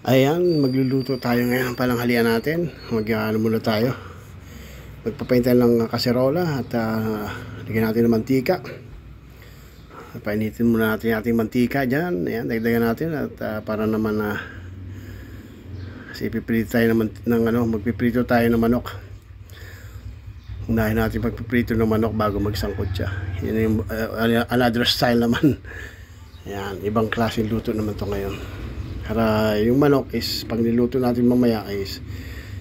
Ayan, magluluto tayo ngayon ng palanghalian natin. Ano muna tayo. Magpapaintan ng kaserola at lagyan natin ng mantika. Painitin muna natin yung ating mantika dyan. Ayan, dagdagan natin at para naman ipiprito tayo magpiprito tayo ng manok. Unahin natin pagpiprito ng manok bago magsangkot siya. Yan yung another style naman. Ayan, ibang klaseng luto naman to ngayon. Para yung manok is pag niluto natin mamaya is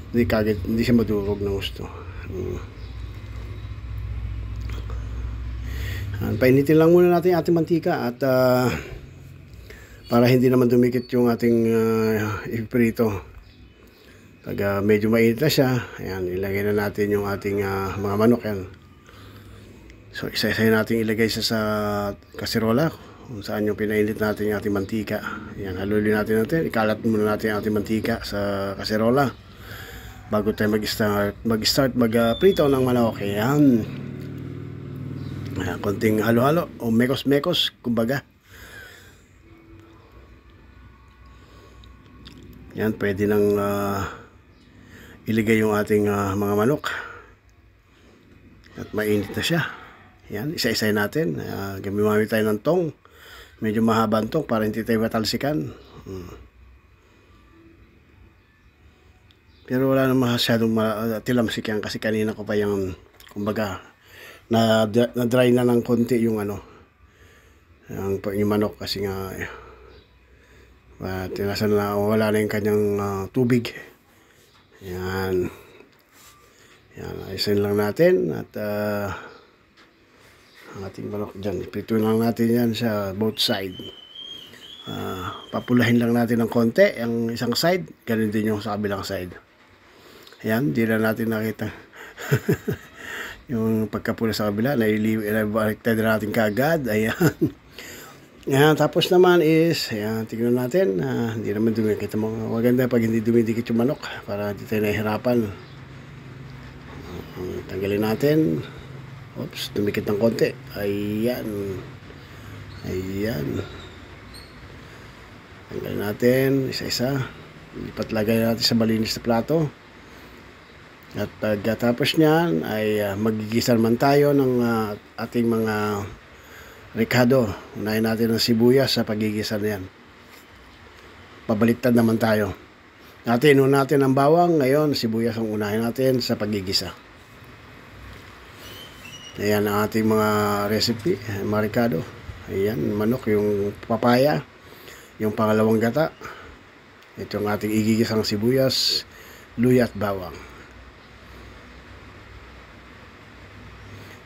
hindi siya madurog ng gusto. Painitin lang muna natin ating mantika at para hindi naman dumikit yung ating iprito. Pag medyo mainit na siya, ayan, ilagay na natin yung ating mga manok yan. So isa-isa natin ilagay sa kaserola kung saan yung pinainit natin yung ating mantika. Ayan, haluin natin. Ikalat muna natin yung ating mantika sa kaserola bago tayo mag-start mag-prito ng manok. Ayan. Ayan, konting halo-halo o mekos-mekos kumbaga. Ayan, pwede nang iligay yung ating mga manok at mainit na siya. Ayan, isa-isa natin. Gamit tayo ng tong. Medyo mahaba ang tong para hindi tayo matalsikan. Pero wala na masyadong tilamsik yan kasi kanina ko pa yung kumbaga na dry na ng konti yung yung manok kasi nga tinasan na wala na yung kanyang tubig. Yan. Yan, ayusin lang natin at ang ating manok dyan. Prito lang natin yan sa both side. Papulahin lang natin ng konti ang isang side. Ganun din yung sa kabilang side. Ayan, di na natin nakita yung pagkapula sa kabila. Naibaliktad na natin kaagad. Ayan. Ayan, tapos naman is, ayan, tingnan natin. Hindi naman dumikit. Maganda pag hindi dumidikit yung manok para hindi tayo nahihirapan. Tanggalin natin. Oops, dumikit ng konti. Ayan. Ayan. Tanggalin natin isa-isa. Lipat lagay natin sa malinis na plato. At pagkatapos niyan ay magigisa naman tayo ng ating mga ricado. Unahin natin ng sibuyas sa pagigisa na yan. Pabaliktad naman tayo. Inunahin natin ang bawang. Ngayon, sibuyas ang unahin natin sa pagigisa. Ayan ang ating mga recipe, mga ricado. Ayan, manok, yung papaya, yung pangalawang gata. Ito ang ating igigisang sibuyas, luya at bawang.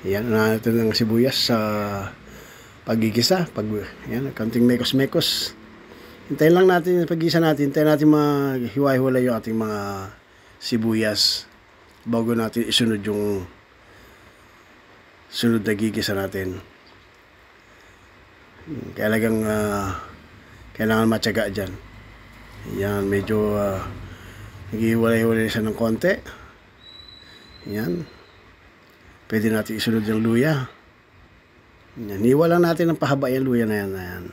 Ayan, unahin natin ng sibuyas sa pagigisa. Ayan, kaunting mekos-mekos. Hintayin lang natin yung pagigisa natin. Hintayin natin maghiwa-hiwala yung ating mga sibuyas bago natin isunod yung sunod na gigisa natin. Kailangan matyaga dyan. Ayan, medyo naghihiwalay-hiwalay siya ng konti. Ayan. Pwede natin isunod yung luya. Ayan, hiwa lang natin ng pahaba yung luya na yan. Ayan.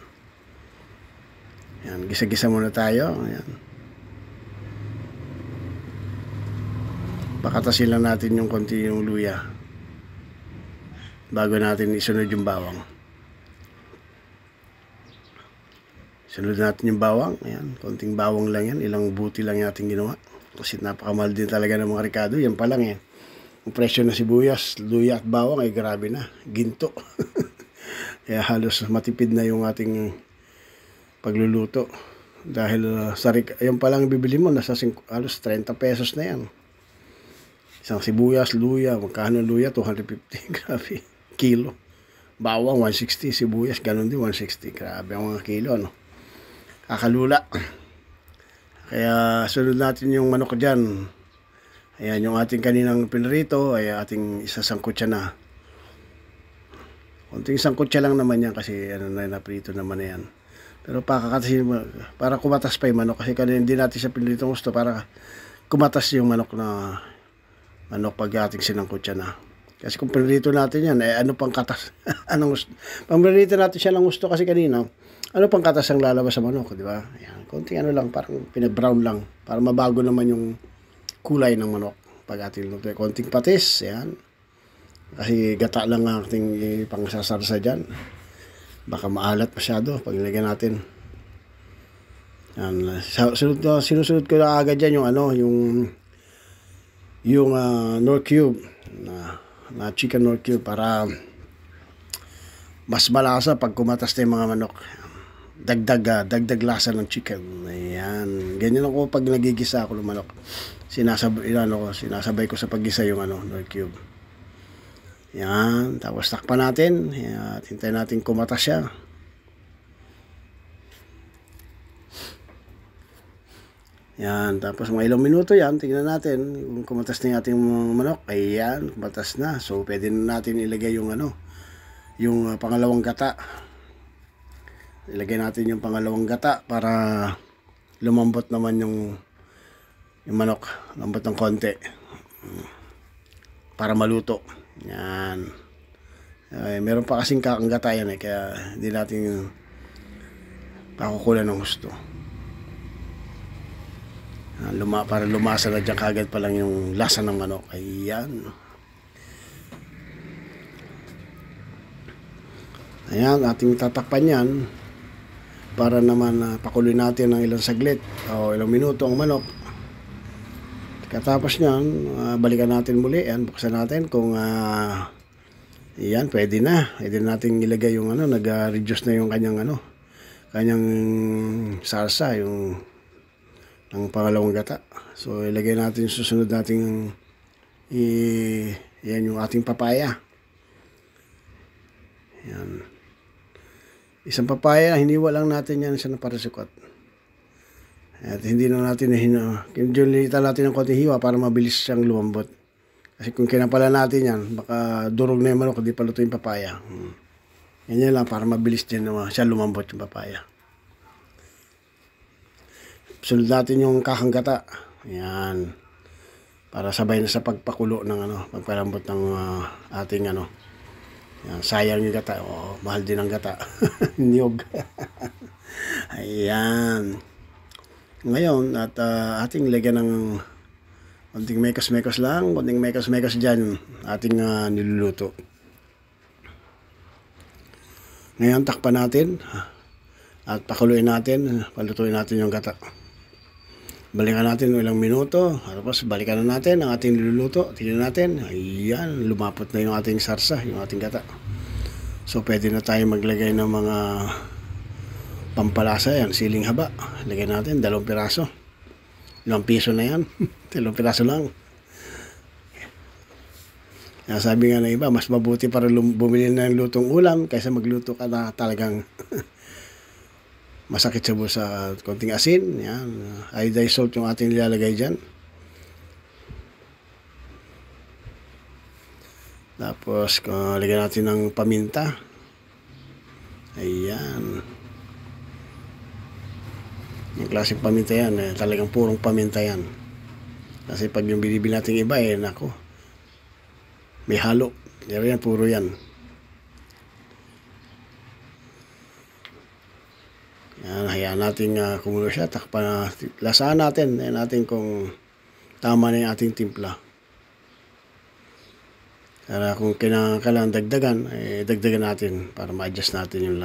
Ayan, gisa-gisa muna tayo. Ayan. Pakatasin lang natin yung konti yung luya bago natin isunod yung bawang. Sunod natin yung bawang. Ayan, konting bawang lang yan. Ilang buti lang natin ginawa. Kasi napakamahal din talaga ng mga ricado. Yan pa lang yan. Ang presyo na sibuyas, luya at bawang ay grabe na. Ginto. Kaya halos matipid na yung ating pagluluto. Dahil yung pa lang bibili mo, nasa halos 30 pesos na yan. Isang sibuyas, luya. Magkano luya? 250. Grabe. Kilo. Bawang 160, sibuyas ganun din 160. Grabe ang mga kilo, no? Kakalula. Kaya sunod natin yung manok dyan. Ayan, yung ating kaninang pinrito ay ating isasangkot siya na. Kunting sangkot siya lang naman yan kasi naprito naman na yan. Pero para kumatas pa yung manok kasi kanina hindi natin siya pinrito gusto para kumatas yung manok pag ating sinangkot siya na. Kasi kung pinrito natin yan, ano pang katas? Pang pinrito natin siya lang gusto kasi kanina, Ano pang katas ang lalabas sa manok, di ba? Ayan, konting ano lang, parang pinabrown lang para mabago naman yung kulay ng manok pag ating luto. Konting patis, ayan. Kasi gata lang ang ating pangsasarsa dyan. Baka maalat masyado pag nilagyan natin. Yan. Sinusunod ko na agad dyan yung ano, yung Knorr cube na chicken Knorr cube para mas malasa pag kumatas na yung mga manok. Dagdag lasa ng chicken. Ayan. Ganyan ako pag nagigisa ako ng manok. Sinasabay ko sa paggisa yung Knorr cube. Yan. Tapos takpan natin. Ayan. Hintayin natin kumatas siya. Yan. Tapos mga ilang minuto yan. Tingnan natin kung kumatas na yung ating manok. Ayan. Kumatas na. So pwede na natin ilagay yung yung pangalawang gata. Ilagay natin yung pangalawang gata para lumambot naman yung manok. Lambot ng konti. Para maluto. Yan. Meron pa kasing kakang-gata yan kaya hindi natin pakukulan ng gusto. Para lumasa na dyan kagad pa lang yung lasa ng manok. Ayan. Ayan, ating tatakpan yan para naman pakuloy natin ng ilang saglit o ilang minuto ang manok. Katapos nyan, balikan natin muli. Ayan, buksan natin kung ayan, pwede na. Pwede natin ilagay yung nag-reduce na yung kanyang kanyang sarsa, yung ng pangalawang gata. So ilagay natin yung susunod nating yan yung ating papaya. Yan. Isang papaya, hiniwa lang natin yan sa parasukot. At hindi na natin kinjulitan natin ng konting hiwa para mabilis siyang lumambot. Kasi kung kinapala natin yan, baka durog na yung manok, hindi pa luto yung papaya. Yan lang para mabilis din siya lumambot yung papaya. Sunod natin yung kakanggata. Yan. Para sabay na sa pagpakulo ng pagpalambot ng ating Yan, sayang yung gata. Mahal din ang gata. Niyog. Ayan. Ngayon, at ating lagyan ng konting mekos-mekos lang. Konting mekos-mekos dyan. Ating niluluto. Ngayon, takpan natin. At pakuluin natin. Palutuin natin yung gata. Balikan natin ilang minuto. Tapos balikan na natin ang ating niluluto. Tingnan natin. Ayan, lumapot na yung ating sarsa, yung ating gata. So pwede na tayo maglagay ng mga pampalasa. Yan, siling haba. Lagay natin 2 piraso. 5 piso na yan. 2 piraso lang. Yan, sabi nga ng iba, mas mabuti para bumili na ng lutong ulam kaysa magluto ka na talagang masakit sa busa. Konting asin, yan. Iodized salt yung ating nilalagay dyan. Tapos, lagyan natin ng paminta. Ayan. Yung klaseng paminta yan, talagang purong paminta yan. Kasi pag yung binibili natin iba, nako, may halo. Pero yan, puro yan. Yan, hayaan natin kumulo siya. Takpan, lasaan natin. Hayaan natin kung tama na yung ating timpla. Kaya kung kailangan dagdagan, dagdagan natin para ma-adjust natin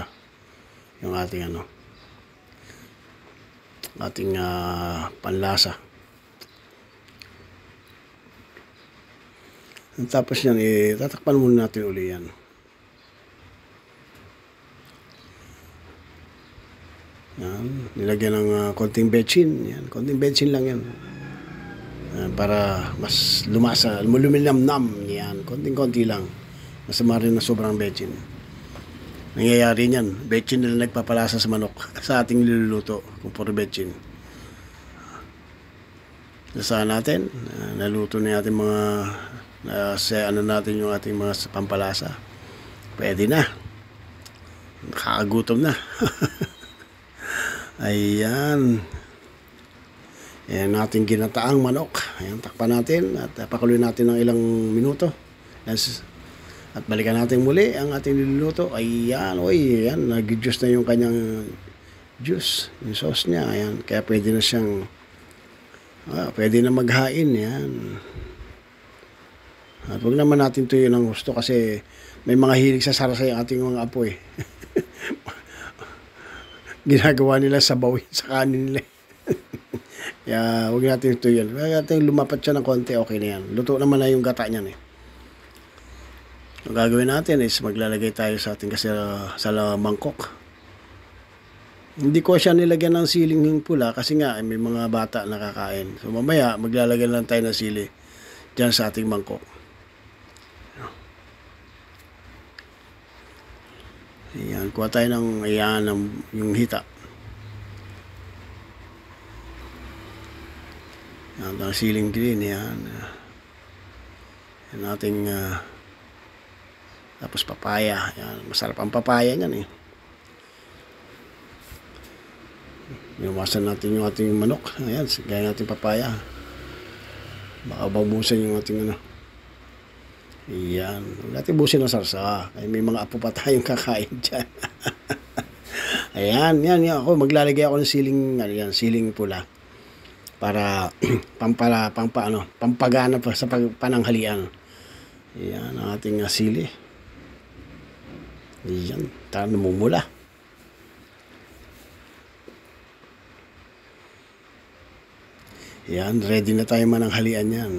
yung ating ating panlasa. Tapos yan, tatakpan muna natin uli yan. Yan, nilagyan ng konting bechin. Yan, konting bechin lang yan. Para mas lumasa, lumilinamnam. Yan, konting-konti lang. Masama rin na sobrang bechin. Nangyayari niyan, bechin na nagpapalasa sa manok sa ating niluluto kung puro bechin. Nasaan natin, naluto na natin mga natin yung ating mga pampalasa. Pwede na. Nakakagutom na. Ayan. Ayan natin ginataang manok. Ayan, takpan natin at pakuloy natin ng ilang minuto. At balikan natin muli ang ating niluluto. Ayan, oy, ayan, nag-juice na yung kanyang juice, yung sauce niya. Ayan, kaya pwede na siyang, pwede na maghain. Ayan. At huwag naman natin tuyo ng gusto kasi may mga hilig sa sarsa yung ating mga apo eh. Ginagawa nila sabaw sa kanin nila. Kaya huwag natin ito yan. Huwag natin lumapat siya ng konti, okay na yan. Luto naman na yung gata niyan eh. Ang gagawin natin is maglalagay tayo sa ating kasi sa mangkok. Hindi ko siya nilagyan ng siling pula kasi nga may mga bata nakakain. So mamaya maglalagay lang tayo ng sili dyan sa ating mangkok. Ayan, kuha tayo ng yung hita. Yan, ang siling green, yan. Yan ating, tapos papaya. Yan, masarap ang papaya niyan eh. Iwasan natin yung ating manok. Ayan, gaya natin papaya. Baka babusan yung ating ano. Ayan. Huwag natin busin ng sarsa. Ay, may mga apo pa tayong kakain dyan. Ayan, yan. Ako, maglalagay ako ng siling pula. Para pampagana pa sa pananghalian. Ayan, ang ating sili. Ayan, tara namumula. Ayan, ready na tayo mananghalian yan.